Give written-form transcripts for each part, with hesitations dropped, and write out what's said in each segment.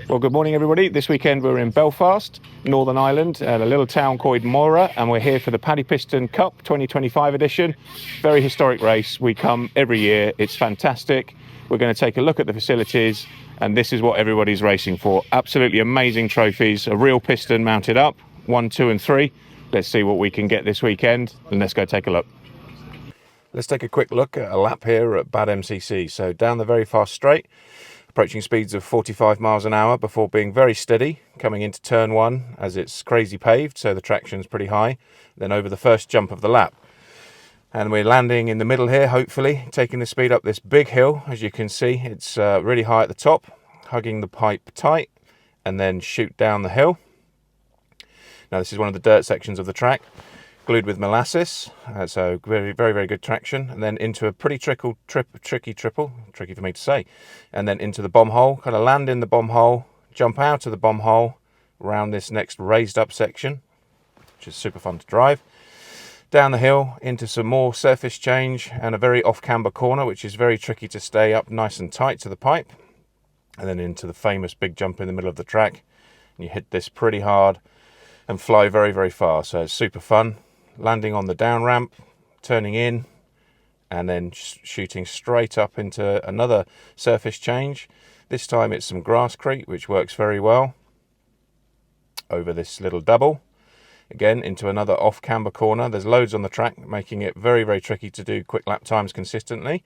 Well, good morning, everybody. This weekend we're in Belfast, Northern Ireland, at a little town called Mora, and we're here for the Paddy Piston Cup 2025 edition. Very historic race. We come every year. It's fantastic. We're going to take a look at the facilities, and this is what everybody's racing for. Absolutely amazing trophies, a real piston mounted up, 1, 2 and 3. Let's see what we can get this weekend, and let's go take a look. Let's take a quick look at a lap here at BADMCC. So down the very fast straight, approaching speeds of 45 miles an hour before being very steady, coming into turn 1 as it's crazy paved, so the traction's pretty high, then over the first jump of the lap. And we're landing in the middle here, hopefully, taking the speed up this big hill. As you can see, it's really high at the top, hugging the pipe tight, and then shoot down the hill. Now this is one of the dirt sections of the track, glued with molasses, so very good traction, and then into a pretty tricky triple, tricky for me to say, and then into the bomb hole, kind of land in the bomb hole, jump out of the bomb hole, around this next raised up section, which is super fun to drive, down the hill into some more surface change and a very off camber corner, which is very tricky to stay up nice and tight to the pipe, and then into the famous big jump in the middle of the track, and you hit this pretty hard and fly very fast, so it's super fun. Landing on the down ramp, turning in, and then shooting straight up into another surface change. This time it's some grasscrete, which works very well. Over this little double, again into another off camber corner. There's loads on the track, making it very tricky to do quick lap times consistently.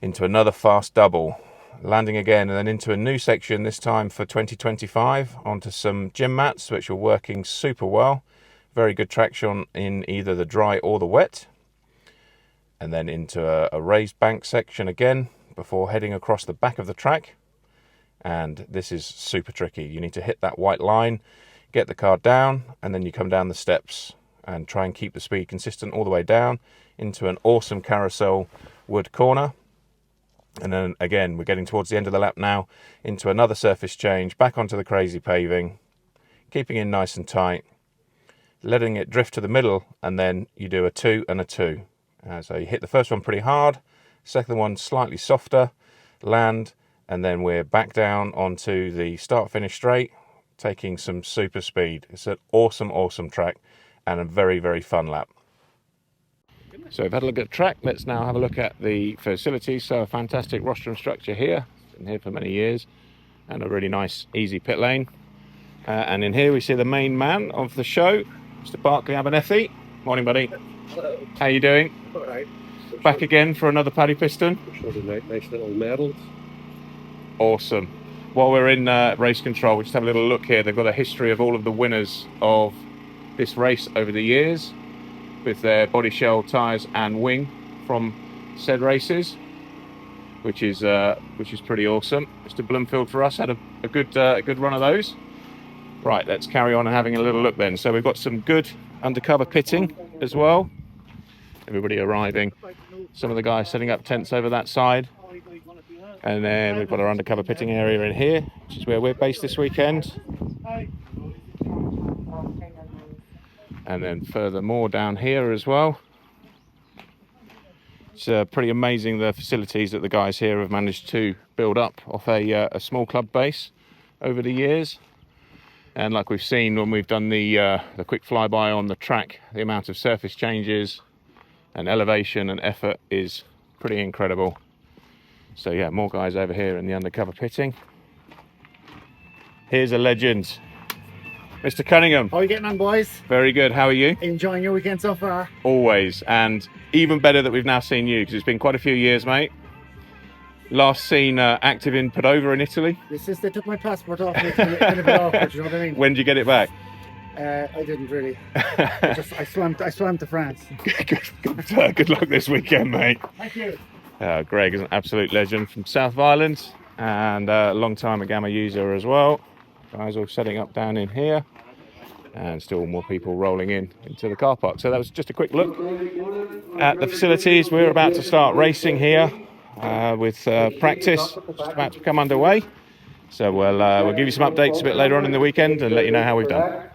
Into another fast double, landing again, and then into a new section, this time for 2025, onto some gym mats, which are working super well. Very good traction in either the dry or the wet, and then into a raised bank section again before heading across the back of the track. And this is super tricky. You need to hit that white line, get the car down, and then you come down the steps and try and keep the speed consistent all the way down into an awesome carousel wood corner. And then again, we're getting towards the end of the lap now, into another surface change, back onto the crazy paving, keeping in nice and tight, letting it drift to the middle, and then you do a 2 and a 2. So you hit the first one pretty hard, second one slightly softer, land, and then we're back down onto the start-finish straight, taking some super speed. It's an awesome track and a very fun lap. So we've had a look at the track. Let's now have a look at the facilities. So a fantastic rostrum structure here. Been here for many years, and a really nice, easy pit lane. And in here we see the main man of the show, Mr. Barclay Abernethy. Morning, buddy. Hello. How you doing? All right. Back again for another Paddy Piston. Nice little medals. Awesome. While we're in race control, we'll just have a little look here. They've got a history of all of the winners of this race over the years, with their body shell, tyres and wing from said races, which is pretty awesome. Mr. Bloomfield for us had a good run of those. Right, let's carry on and having a little look then. So we've got some good undercover pitting as well. Everybody arriving. Some of the guys setting up tents over that side. And then we've got our undercover pitting area in here, which is where we're based this weekend. And then furthermore down here as well. It's pretty amazing, the facilities that the guys here have managed to build up off a small club base over the years. And like we've seen when we've done the quick flyby on the track, the amount of surface changes and elevation and effort is pretty incredible. So yeah, more guys over here in the undercover pitting. Here's a legend, Mr. Cunningham. How are you getting on, boys? Very good. How are you? Enjoying your weekend so far? Always. And even better that we've now seen you, because it's been quite a few years, mate. Last seen active in Padova in Italy. They took my passport off me. It's been a bit awkward, you know what I mean? When did you get it back? I didn't really. I swam to France. Good luck this weekend, mate. Thank you. Greg is an absolute legend from South of Ireland, and a long time a Gamma user as well. Guys all setting up down in here, and still more people rolling into the car park. So that was just a quick look at the facilities. We're about to start racing here with practice just about to come underway. So we'll give you some updates a bit later on in the weekend and let you know how we've done.